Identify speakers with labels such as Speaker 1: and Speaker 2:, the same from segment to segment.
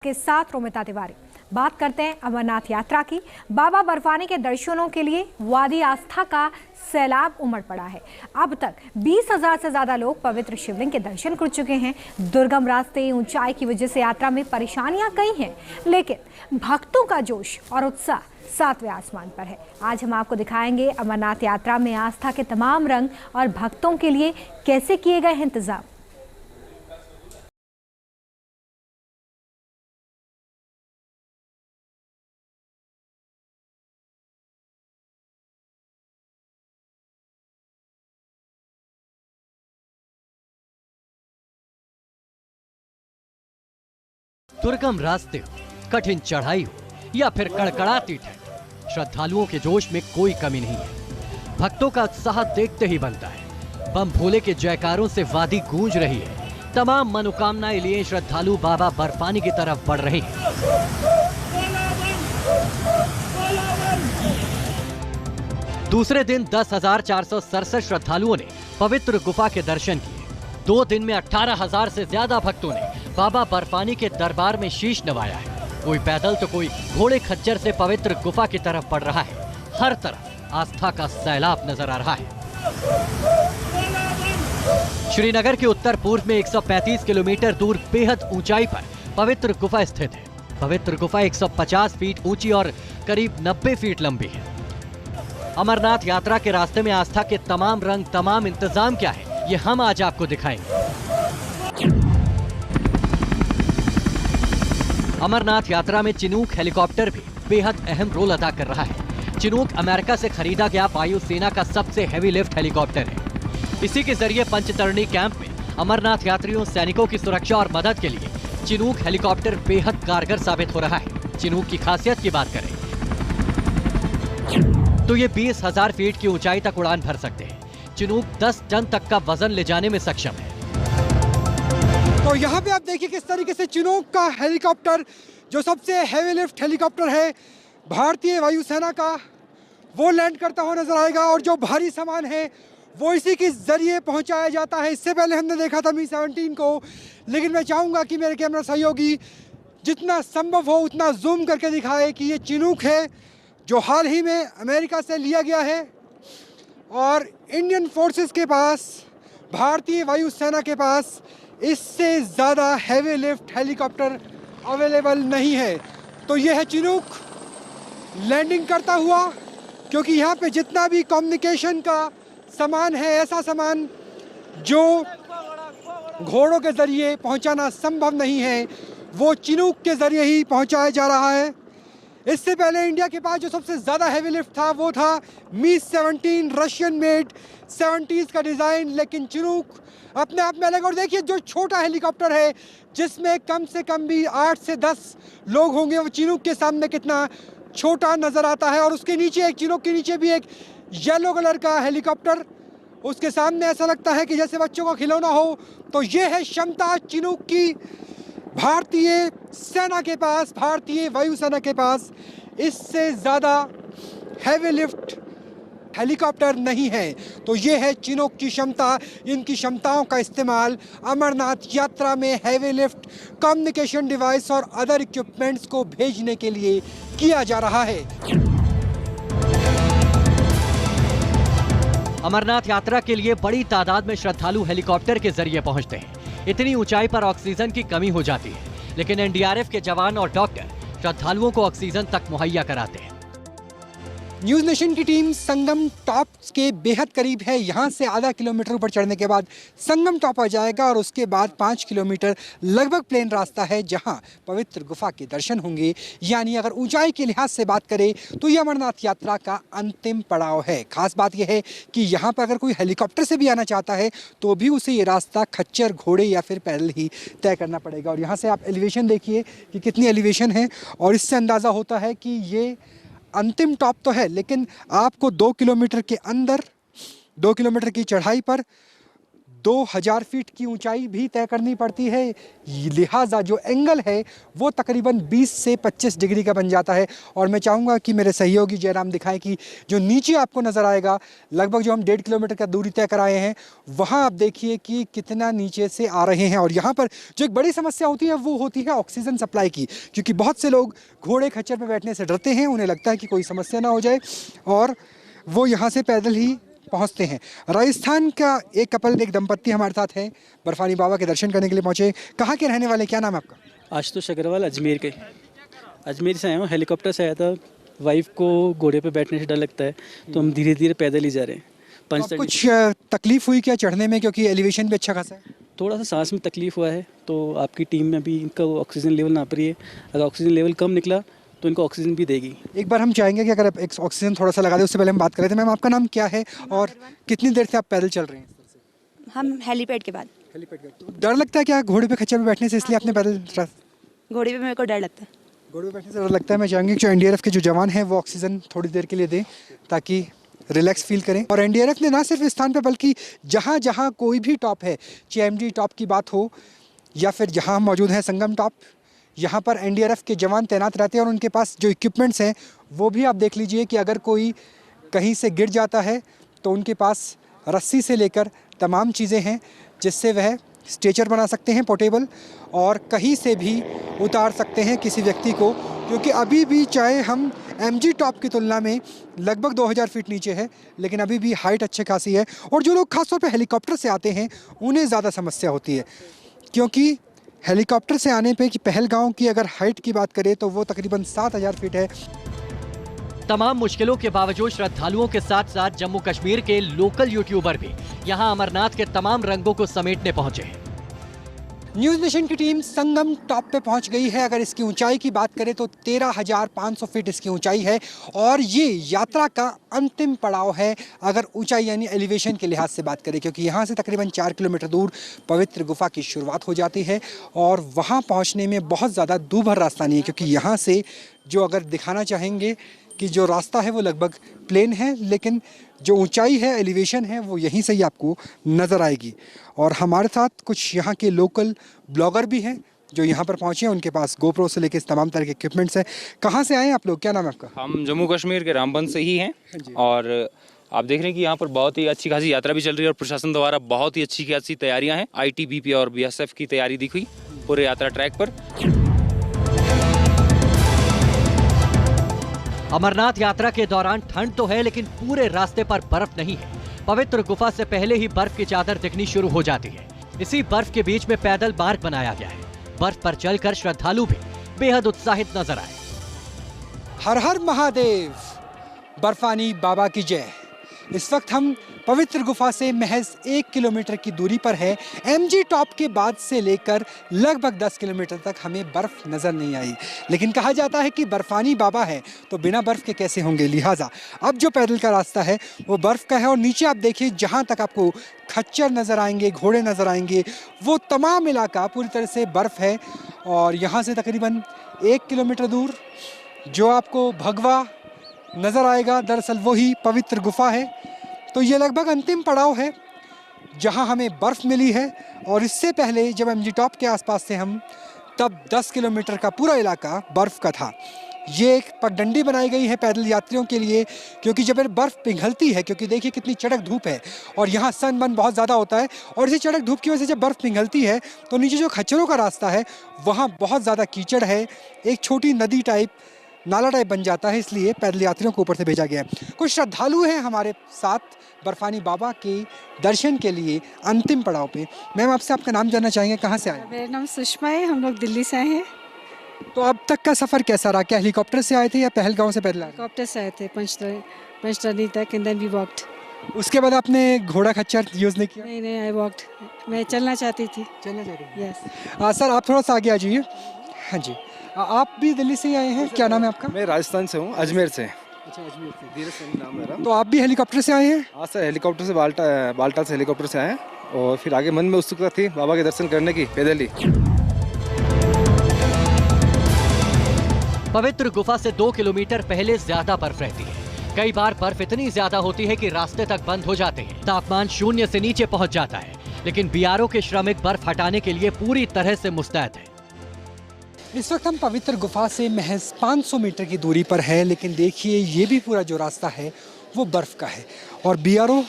Speaker 1: के साथ रोमिता तिवारी बात करते हैं अमरनाथ यात्रा की। बाबा बर्फानी के दर्शनों के लिए वादी आस्था का सैलाब उमड़ पड़ा है। अब तक 20,000 से ज्यादा लोग पवित्र शिवलिंग के दर्शन कर चुके हैं। दुर्गम रास्ते, ऊंचाई की वजह से यात्रा में परेशानियां कई हैं, लेकिन भक्तों का जोश और उत्साह सातवें आसमान पर है। आज हम आपको दिखाएंगे अमरनाथ यात्रा में आस्था के तमाम रंग और भक्तों के लिए कैसे किए गए हैं इंतजाम।
Speaker 2: दुर्गम रास्ते हो, कठिन चढ़ाई हो या फिर कड़कड़ाती ठंड, श्रद्धालुओं के जोश में कोई कमी नहीं है। भक्तों का उत्साह देखते ही बनता है। बम भोले के जयकारों से वादी गूंज रही है। तमाम मनोकामनाएं लिए श्रद्धालु बाबा बर्फानी की तरफ बढ़ रहे हैं। दूसरे दिन 10,467 श्रद्धालुओं ने पवित्र गुफा के दर्शन किए। 2 दिन में 18,000 से ज्यादा भक्तों ने बाबा बर्फानी के दरबार में शीश नवाया है। कोई पैदल तो कोई घोड़े खच्चर से पवित्र गुफा की तरफ बढ़ रहा है। हर तरफ आस्था का सैलाब नजर आ रहा है। श्रीनगर के उत्तर पूर्व में 135 किलोमीटर दूर बेहद ऊंचाई पर पवित्र गुफा स्थित है। पवित्र गुफा 150 फीट ऊंची और करीब 90 फीट लंबी है। अमरनाथ यात्रा के रास्ते में आस्था के तमाम रंग, तमाम इंतजाम क्या है, ये हम आज आपको दिखाएंगे। अमरनाथ यात्रा में चिनूक हेलीकॉप्टर भी बेहद अहम रोल अदा कर रहा है। चिनूक अमेरिका से खरीदा गया वायुसेना का सबसे हेवी लिफ्ट हेलीकॉप्टर है। इसी के जरिए पंचतरणी कैंप में अमरनाथ यात्रियों, सैनिकों की सुरक्षा और मदद के लिए चिनूक हेलीकॉप्टर बेहद कारगर साबित हो रहा है। चिनूक की खासियत की बात करें तो ये 20,000 फीट की ऊंचाई तक उड़ान भर सकते हैं। चिनूक 10 टन तक का वजन ले जाने में सक्षम है।
Speaker 3: तो यहाँ पे आप देखिए किस तरीके से चिनूक का हेलीकॉप्टर, जो सबसे हेवी लिफ्ट हेलीकॉप्टर है भारतीय वायुसेना का, वो लैंड करता हुआ नजर आएगा। और जो भारी सामान है वो इसी के जरिए पहुंचाया जाता है। इससे पहले हमने देखा था मी-17 को, लेकिन मैं चाहूँगा कि मेरे कैमरा सहयोगी जितना संभव हो उतना जूम करके दिखाए कि ये चिनूक है, जो हाल ही में अमेरिका से लिया गया है। और इंडियन फोर्सेस के पास, भारतीय वायुसेना के पास इससे ज़्यादा हैवी लिफ्ट हेलीकॉप्टर अवेलेबल नहीं है। तो यह है चिनूक लैंडिंग करता हुआ, क्योंकि यहाँ पे जितना भी कम्युनिकेशन का सामान है, ऐसा सामान जो घोड़ों के ज़रिए पहुँचाना संभव नहीं है, वो चिनूक के ज़रिए ही पहुँचाया जा रहा है। इससे पहले इंडिया के पास जो सबसे ज़्यादा हैवी लिफ्ट था वो था मी-17, रशियन मेड 70s का डिज़ाइन। लेकिन चिनूक अपने आप में अलग। और देखिए जो छोटा हेलीकॉप्टर है जिसमें कम से कम भी 8 से 10 लोग होंगे, वो चिनूक के सामने कितना छोटा नज़र आता है। और उसके नीचे, एक चिनूक के नीचे भी एक येलो कलर का हेलीकॉप्टर, उसके सामने ऐसा लगता है कि जैसे बच्चों का खिलौना हो। तो ये है क्षमता चिनूक की। भारतीय सेना के पास, भारतीय वायुसेना के पास इससे ज़्यादा हैवी लिफ्ट हेलीकॉप्टर नहीं है। तो ये है चिनूक की क्षमता। इनकी क्षमताओं का इस्तेमाल अमरनाथ यात्रा में हैवी लिफ्ट कम्युनिकेशन डिवाइस और अदर इक्विपमेंट्स को भेजने के लिए किया जा रहा है।
Speaker 2: अमरनाथ यात्रा के लिए बड़ी तादाद में श्रद्धालु हेलीकॉप्टर के जरिए पहुंचते हैं। इतनी ऊंचाई पर ऑक्सीजन की कमी हो जाती है, लेकिन एनडीआरएफ के जवान और डॉक्टर श्रद्धालुओं को ऑक्सीजन तक मुहैया कराते हैं।
Speaker 3: न्यूज़ नेशन की टीम संगम टॉप के बेहद करीब है। यहाँ से आधा किलोमीटर ऊपर चढ़ने के बाद संगम टॉप आ जाएगा और उसके बाद 5 किलोमीटर लगभग प्लेन रास्ता है जहाँ पवित्र गुफा के दर्शन होंगे। यानी अगर ऊंचाई के लिहाज से बात करें तो ये अमरनाथ यात्रा का अंतिम पड़ाव है। खास बात यह है कि यहाँ पर अगर कोई हेलीकॉप्टर से भी आना चाहता है तो भी उसे ये रास्ता खच्चर, घोड़े या फिर पैदल ही तय करना पड़ेगा। और यहाँ से आप एलिवेशन देखिए कि कितनी एलिवेशन है, और इससे अंदाज़ा होता है कि ये अंतिम टॉप तो है, लेकिन आपको 2 किलोमीटर के अंदर, 2 किलोमीटर की चढ़ाई पर 2000 फीट की ऊंचाई भी तय करनी पड़ती है, लिहाजा जो एंगल है वो तकरीबन 20 से 25 डिग्री का बन जाता है। और मैं चाहूँगा कि मेरे सहयोगी जयराम दिखाएं कि जो नीचे आपको नज़र आएगा, लगभग जो हम 1.5 किलोमीटर का दूरी तय कराए हैं, वहाँ आप देखिए कि कितना नीचे से आ रहे हैं। और यहाँ पर जो एक बड़ी समस्या होती है वो होती है ऑक्सीजन सप्लाई की, क्योंकि बहुत से लोग घोड़े खच्चर पर बैठने से डरते हैं, उन्हें लगता है कि कोई समस्या ना हो जाए और वो यहाँ से पैदल ही पहुंचते हैं। राजस्थान का एक कपल, एक दंपत्ति हमारे साथ है, बर्फानी बाबा के दर्शन करने के लिए पहुंचे। कहाँ के रहने वाले, क्या नाम है आपका?
Speaker 4: आशुतोष अग्रवाल, अजमेर के। अजमेर से आया हूँ, हेलीकॉप्टर से आया था। वाइफ को घोड़े पे बैठने से डर लगता है, तो हम धीरे धीरे पैदल ही जा रहे हैं।
Speaker 3: तो कुछ तकलीफ हुई क्या चढ़ने में, क्योंकि एलिवेशन भी अच्छा खासा है?
Speaker 4: थोड़ा सा सांस में तकलीफ हुआ है, तो आपकी टीम में अभी इनका ऑक्सीजन लेवल नाप रही है। अगर ऑक्सीजन लेवल कम निकला तो इनको ऑक्सीजन भी देगी।
Speaker 3: एक बार हम चाहेंगे कि अगर आप एक ऑक्सीजन थोड़ा सा लगा दें, उससे पहले हम बात कर रहे थे। मैम, आपका नाम क्या है और कितनी देर से आप पैदल चल रहे हैं?
Speaker 5: हम हेलीपैड के बाद।
Speaker 3: डर लगता है क्या घोड़े पे खच्चर पे बैठने से, इसलिए आपने पैदल?
Speaker 5: घोड़े पे मेरे को डर लगता है।
Speaker 3: घोड़े पे बैठने से डर लगता है। मैं चाहूँगी कि जो एनडीआरएफ के जो जवान हैं वो ऑक्सीजन थोड़ी देर के लिए दें ताकि रिलैक्स फील करें। और एनडीआरएफ ने ना सिर्फ इस स्थान पे बल्कि जहाँ जहाँ कोई भी टॉप है, चाहे एमडी टॉप की बात हो या फिर जहाँ हम मौजूद हैं संगम टॉप, यहाँ पर एनडीआरएफ के जवान तैनात रहते हैं और उनके पास जो इक्विपमेंट्स हैं वो भी आप देख लीजिए कि अगर कोई कहीं से गिर जाता है तो उनके पास रस्सी से लेकर तमाम चीज़ें हैं जिससे वह स्ट्रेचर बना सकते हैं पोर्टेबल, और कहीं से भी उतार सकते हैं किसी व्यक्ति को, क्योंकि अभी भी चाहे हम एमजी टॉप की तुलना में लगभग 2000 फीट नीचे है, लेकिन अभी भी हाइट अच्छी खासी है। और जो लोग खासतौर पर हेलीकॉप्टर से आते हैं उन्हें ज़्यादा समस्या होती है, क्योंकि हेलीकॉप्टर से आने पे कि पहलगांव की अगर हाइट की बात करें तो वो तकरीबन 7000 फीट है।
Speaker 2: तमाम मुश्किलों के बावजूद श्रद्धालुओं के साथ साथ जम्मू कश्मीर के लोकल यूट्यूबर भी यहां अमरनाथ के तमाम रंगों को समेटने पहुंचे हैं।
Speaker 3: न्यूज़ नेशन की टीम संगम टॉप पे पहुंच गई है। अगर इसकी ऊंचाई की बात करें तो 13,500 फीट इसकी ऊंचाई है और ये यात्रा का अंतिम पड़ाव है अगर ऊंचाई यानी एलिवेशन के लिहाज से बात करें, क्योंकि यहाँ से तकरीबन 4 किलोमीटर दूर पवित्र गुफा की शुरुआत हो जाती है और वहाँ पहुँचने में बहुत ज़्यादा दूभर रास्ता नहीं है, क्योंकि यहाँ से जो अगर दिखाना चाहेंगे कि जो रास्ता है वो लगभग प्लेन है, लेकिन जो ऊंचाई है, एलिवेशन है, वो यहीं से ही आपको नज़र आएगी। और हमारे साथ कुछ यहाँ के लोकल ब्लॉगर भी हैं जो यहाँ पर पहुँचे हैं, उनके पास गोप्रो से लेकर तमाम तरह के इक्विपमेंट्स हैं। कहाँ से आए हैं आप लोग, क्या नाम है आपका?
Speaker 6: हम जम्मू कश्मीर के रामबन से ही हैं और आप देख रहे हैं कि यहाँ पर बहुत ही अच्छी खासी यात्रा भी चल रही है और प्रशासन द्वारा बहुत ही अच्छी खासी तैयारियाँ हैं। ITBP और BSF की तैयारी दिखी पूरे यात्रा ट्रैक पर।
Speaker 2: अमरनाथ यात्रा के दौरान ठंड तो है, लेकिन पूरे रास्ते पर बर्फ नहीं है। पवित्र गुफा से पहले ही बर्फ की चादर दिखनी शुरू हो जाती है। इसी बर्फ के बीच में पैदल मार्ग बनाया गया है। बर्फ पर चलकर श्रद्धालु भी बेहद उत्साहित नजर आए।
Speaker 3: हर हर महादेव, बर्फानी बाबा की जय। इस वक्त हम पवित्र गुफा से महज 1 किलोमीटर की दूरी पर है। MG टॉप के बाद से लेकर लगभग 10 किलोमीटर तक हमें बर्फ नज़र नहीं आई, लेकिन कहा जाता है कि बर्फानी बाबा है तो बिना बर्फ के कैसे होंगे, लिहाजा अब जो पैदल का रास्ता है वो बर्फ का है। और नीचे आप देखिए जहाँ तक आपको खच्चर नज़र आएंगे, घोड़े नज़र आएंगे, वो तमाम इलाका पूरी तरह से बर्फ है। और यहाँ से तकरीबन 1 किलोमीटर दूर जो आपको भगवा नज़र आएगा, दरअसल वही पवित्र गुफा है। तो ये लगभग अंतिम पड़ाव है जहां हमें बर्फ़ मिली है। और इससे पहले जब MG टॉप के आसपास थे हम, तब 10 किलोमीटर का पूरा इलाका बर्फ़ का था। ये एक पगडंडी बनाई गई है पैदल यात्रियों के लिए, क्योंकि जब बर्फ़ पिघलती है, क्योंकि देखिए कितनी चड़क धूप है और यहाँ सनबर्न बहुत ज़्यादा होता है, और इसी चड़क धूप की वजह से जब बर्फ़ पिघलती है तो नीचे जो खच्चरों का रास्ता है वहाँ बहुत ज़्यादा कीचड़ है, एक छोटी नदी टाइप, नाला टाइप बन जाता है, इसलिए पैदल यात्रियों को ऊपर से भेजा गया है। कुछ श्रद्धालु हैं हमारे साथ बर्फानी बाबा के दर्शन के लिए अंतिम पड़ाव पे। मैम, आपसे आपका नाम जानना चाहेंगे, कहाँ से आए?
Speaker 7: मेरा नाम सुषमा है, हम लोग दिल्ली से आए हैं।
Speaker 3: तो अब तक का सफ़र कैसा रहा? क्या हेलीकॉप्टर से आए थे या पहलगांव से पैदल आए?
Speaker 7: हेलीकॉप्टर से आए थे पंचतरनी तक, एंड देन वी वॉक्ड।
Speaker 3: उसके बाद आपने घोड़ा खच्चर यूज़ नहीं किया?
Speaker 7: नहीं, आई वॉक्ड। मैं चलना चाहती थी।
Speaker 3: चलना चाह रही
Speaker 7: यस।
Speaker 3: सर, आप थोड़ा सा आगे आ जाइए। हाँ जी, आप भी दिल्ली से ही आए हैं, क्या नाम है आपका?
Speaker 8: मैं राजस्थान से हूँ, अजमेर से।
Speaker 3: अच्छा, अजमेर से।
Speaker 8: धीरे से नाम मेरा।
Speaker 3: तो आप भी हेलीकॉप्टर से आए हैं?
Speaker 8: हाँ सर, हेलीकॉप्टर से बाल्टा से हेलीकॉप्टर से आए हैं और फिर आगे मन में उत्सुकता थी बाबा के दर्शन करने की, पैदल ही।
Speaker 2: पवित्र गुफा से 2 किलोमीटर पहले ज्यादा बर्फ रहती है। कई बार बर्फ इतनी ज्यादा होती है कि रास्ते तक बंद हो जाते हैं। तापमान 0 से नीचे पहुंच जाता है। लेकिन बीआरओ के श्रमिक बर्फ हटाने के लिए पूरी तरह से मुस्तैद हैं।
Speaker 3: इस वक्त हम पवित्र गुफा से महज 500 मीटर की दूरी पर है, लेकिन देखिए ये भी पूरा जो रास्ता है वो बर्फ़ का है और बीआरओ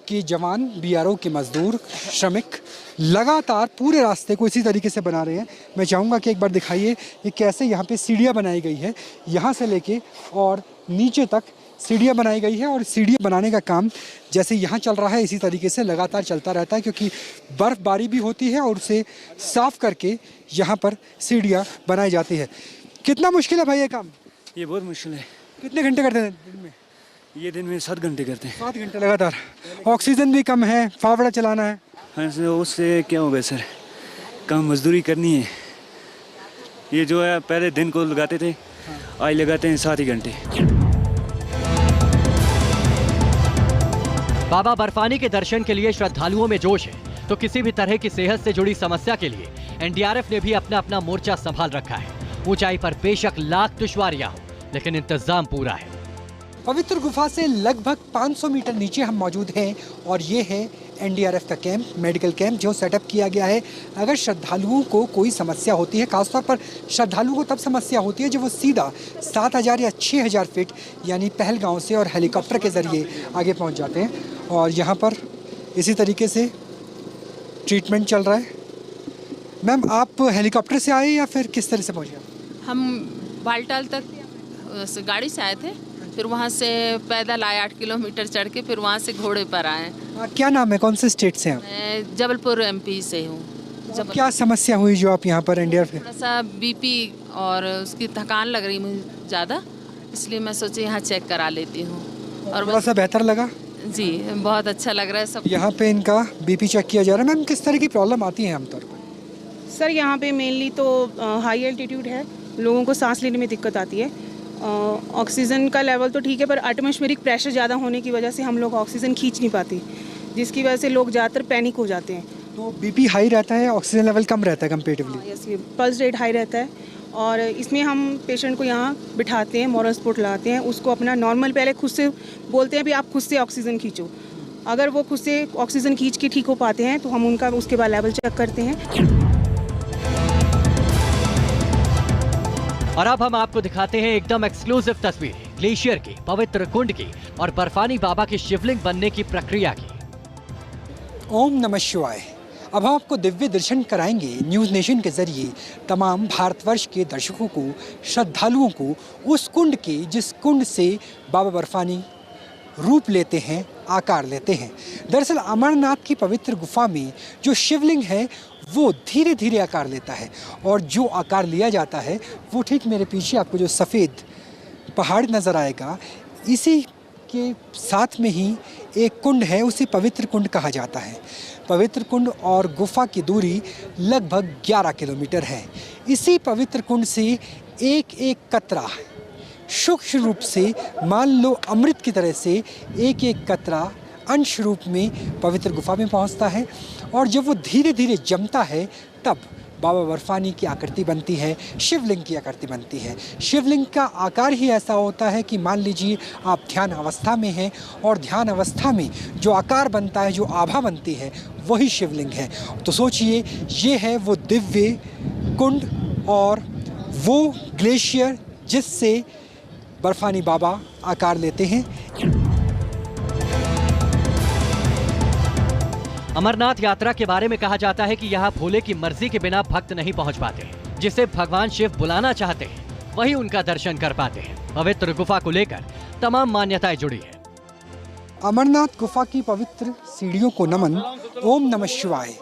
Speaker 3: के जवान, बीआरओ के मजदूर, श्रमिक लगातार पूरे रास्ते को इसी तरीके से बना रहे हैं। मैं चाहूँगा कि एक बार दिखाइए कि कैसे यहाँ पे सीढ़ियाँ बनाई गई है, यहाँ से लेके और नीचे तक सीढ़ियाँ बनाई गई है और सीढ़ियाँ बनाने का काम जैसे यहाँ चल रहा है इसी तरीके से लगातार चलता रहता है, क्योंकि बर्फ़बारी भी होती है और उसे साफ़ करके यहाँ पर सीढ़ियाँ बनाई जाती है। कितना मुश्किल है भाई ये काम?
Speaker 9: ये बहुत मुश्किल है।
Speaker 3: कितने घंटे करते हैं दिन में?
Speaker 9: ये दिन में 7 घंटे करते हैं।
Speaker 3: 7 घंटे लगातार। ऑक्सीजन भी कम है, फावड़ा चलाना है।
Speaker 9: हाँ सर, उससे क्या होगा सर, काम मजदूरी करनी है। ये जो है पहले दिन को लगाते थे, आज लगाते हैं 7 ही घंटे।
Speaker 2: बाबा बर्फानी के दर्शन के लिए श्रद्धालुओं में जोश है, तो किसी भी तरह की सेहत से जुड़ी समस्या के लिए एनडीआरएफ ने भी अपना अपना मोर्चा संभाल रखा है। ऊंचाई पर बेशक लाख दुश्वारियां हो, लेकिन इंतजाम पूरा है।
Speaker 3: पवित्र गुफा से लगभग 500 मीटर नीचे हम मौजूद हैं और ये है एनडीआरएफ का कैंप, मेडिकल कैंप जो सेटअप किया गया है। अगर श्रद्धालुओं को कोई समस्या होती है, खासतौर पर श्रद्धालुओं को तब समस्या होती है जब वो सीधा 7000 या 6000 फीट यानी पहलगांव से और हेलीकॉप्टर के ज़रिए आगे पहुंच जाते हैं और यहाँ पर इसी तरीके से ट्रीटमेंट चल रहा है। मैम, आप हेलीकॉप्टर से आए या फिर किस तरह से पहुँचे?
Speaker 10: हम बालटाल तक गाड़ी से आए थे, फिर वहाँ से पैदल आए 8 किलोमीटर चढ़ के, फिर वहाँ से घोड़े पर आए।
Speaker 3: क्या नाम है, कौन से स्टेट से हैं?
Speaker 10: मैं जबलपुर एमपी से हूँ।
Speaker 3: क्या समस्या हुई जो आप यहाँ पर एनडीआरएफ?
Speaker 10: थोड़ा सा बीपी और उसकी थकान लग रही मुझे ज़्यादा, इसलिए मैं सोची यहाँ चेक करा लेती हूँ। और
Speaker 3: थोड़ा सा बेहतर लगा?
Speaker 10: जी, बहुत अच्छा लग रहा है सब।
Speaker 3: यहाँ पे इनका बीपी चेक किया जा रहा है। मैम, किस तरह की प्रॉब्लम आती है आमतौर पर?
Speaker 11: सर, यहाँ पे मेनली तो हाई एल्टीट्यूड है, लोगों को सांस लेने में दिक्कत आती है। ऑक्सीजन का लेवल तो ठीक है, पर एटमॉस्फेरिक प्रेशर ज़्यादा होने की वजह से हम लोग ऑक्सीजन खींच नहीं पाते, जिसकी वजह से लोग ज़्यादातर पैनिक हो जाते हैं।
Speaker 3: तो बीपी हाई रहता है, ऑक्सीजन लेवल कम रहता है comparatively?
Speaker 11: Yes, pulse rate high रहता है और इसमें हम पेशेंट को यहाँ बिठाते हैं, मॉरल सपोर्ट लगाते हैं, उसको अपना नॉर्मल पहले खुद से बोलते हैं भी आप खुद से ऑक्सीजन खींचो। अगर वो खुद से ऑक्सीजन खींच के ठीक हो पाते हैं तो हम उनका उसके बाद लेवल चेक करते हैं।
Speaker 2: और अब हम आपको दिखाते हैं एकदम एक्सक्लूसिव तस्वीरें ग्लेशियर की, पवित्र कुंड की और बर्फानी बाबा की शिवलिंग बनने की प्रक्रिया की।
Speaker 3: ओम नमः शिवाय। अब हम आपको दिव्य दर्शन कराएंगे न्यूज़ नेशन के जरिए तमाम भारतवर्ष के दर्शकों को, श्रद्धालुओं को उस कुंड के जिस कुंड से बाबा बर्फानी रूप लेते हैं, आकार लेते हैं। दरअसल अमरनाथ की पवित्र गुफा में जो शिवलिंग है वो धीरे धीरे आकार लेता है और जो आकार लिया जाता है वो ठीक मेरे पीछे आपको जो सफ़ेद पहाड़ नज़र आएगा, इसी के साथ में ही एक कुंड है, उसे पवित्र कुंड कहा जाता है। पवित्र कुंड और गुफा की दूरी लगभग 11 किलोमीटर है। इसी पवित्र कुंड से एक एक कतरा सूक्ष्म रूप से, मान लो अमृत की तरह से, एक एक कतरा अंश रूप में पवित्र गुफा में पहुंचता है और जब वो धीरे धीरे जमता है तब बाबा बर्फानी की आकृति बनती है, शिवलिंग की आकृति बनती है। शिवलिंग का आकार ही ऐसा होता है कि मान लीजिए आप ध्यान अवस्था में हैं और ध्यान अवस्था में जो आकार बनता है, जो आभा बनती है, वही शिवलिंग है। तो सोचिए, ये है वो दिव्य कुंड और वो ग्लेशियर जिससे बर्फानी बाबा आकार लेते हैं।
Speaker 2: अमरनाथ यात्रा के बारे में कहा जाता है कि यहाँ भोले की मर्जी के बिना भक्त नहीं पहुँच पाते। जिसे भगवान शिव बुलाना चाहते हैं वही उनका दर्शन कर पाते हैं। पवित्र गुफा को लेकर तमाम मान्यताएं जुड़ी है।
Speaker 3: अमरनाथ गुफा की पवित्र सीढ़ियों को नमन। ओम नमः शिवाय।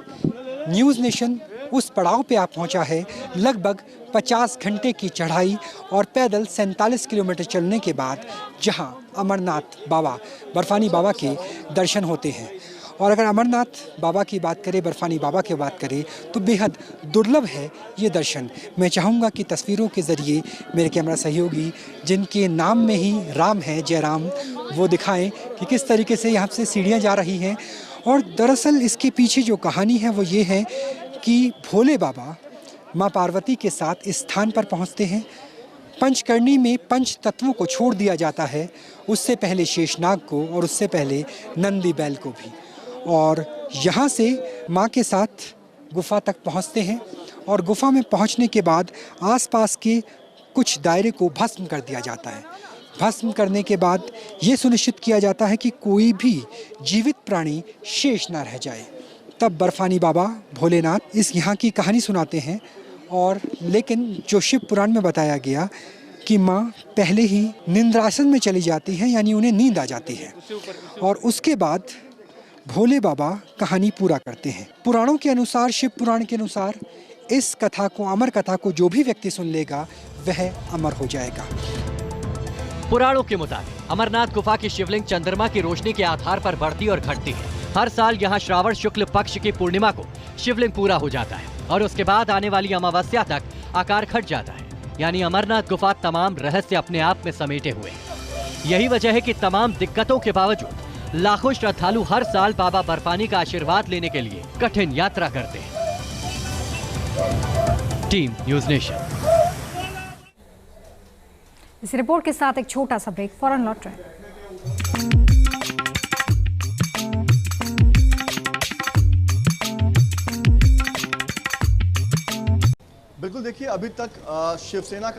Speaker 3: न्यूज़ नेशन उस पड़ाव पे आप पहुंचा है, लगभग 50 घंटे की चढ़ाई और पैदल 47 किलोमीटर चलने के बाद, जहां अमरनाथ बाबा, बर्फानी बाबा के दर्शन होते हैं। और अगर अमरनाथ बाबा की बात करें, बर्फानी बाबा की बात करें, तो बेहद दुर्लभ है ये दर्शन। मैं चाहूँगा कि तस्वीरों के ज़रिए मेरे कैमरा सहयोगी, जिनके नाम में ही राम है, जयराम, वो दिखाएं कि किस तरीके से यहाँ से सीढ़ियाँ जा रही हैं। और दरअसल इसके पीछे जो कहानी है वो ये है कि भोले बाबा माँ पार्वती के साथ इस स्थान पर पहुँचते हैं। पंचकर्णी में पंच तत्वों को छोड़ दिया जाता है, उससे पहले शेषनाग को और उससे पहले नंदी बैल को भी। और यहाँ से माँ के साथ गुफा तक पहुँचते हैं और गुफा में पहुँचने के बाद आसपास के कुछ दायरे को भस्म कर दिया जाता है। भस्म करने के बाद ये सुनिश्चित किया जाता है कि कोई भी जीवित प्राणी शेष ना रह जाए। तब बर्फानी बाबा भोलेनाथ इस यहाँ की कहानी सुनाते हैं। और लेकिन जो शिव पुराण में बताया गया कि माँ पहले ही निंद्रासन में चली जाती हैं, यानी उन्हें नींद आ जाती है, और उसके बाद भोले बाबा कहानी पूरा करते हैं। पुराणों के अनुसार, शिव पुराण के अनुसार, इस कथा को, अमर कथा को जो भी व्यक्ति सुन लेगा वह अमर हो जाएगा।
Speaker 2: पुराणों के मुताबिक अमरनाथ गुफा की शिवलिंग चंद्रमा की रोशनी के आधार पर बढ़ती और घटती है। हर साल यहाँ श्रावण शुक्ल पक्ष की पूर्णिमा को शिवलिंग पूरा हो जाता है और उसके बाद आने वाली अमावस्या तक आकार घट जाता है। यानी अमरनाथ गुफा तमाम रहस्य अपने आप में समेटे हुए हैं। यही वजह है कि तमाम दिक्कतों के बावजूद लाखों श्रद्धालु हर साल बाबा बर्फानी का आशीर्वाद लेने के लिए कठिन यात्रा करते हैं। Team news nation.
Speaker 1: इस रिपोर्ट के साथ एक छोटा सा ब्रेक, फौरन लौट रहे हैं।
Speaker 12: बिल्कुल, देखिए अभी तक शिवसेना का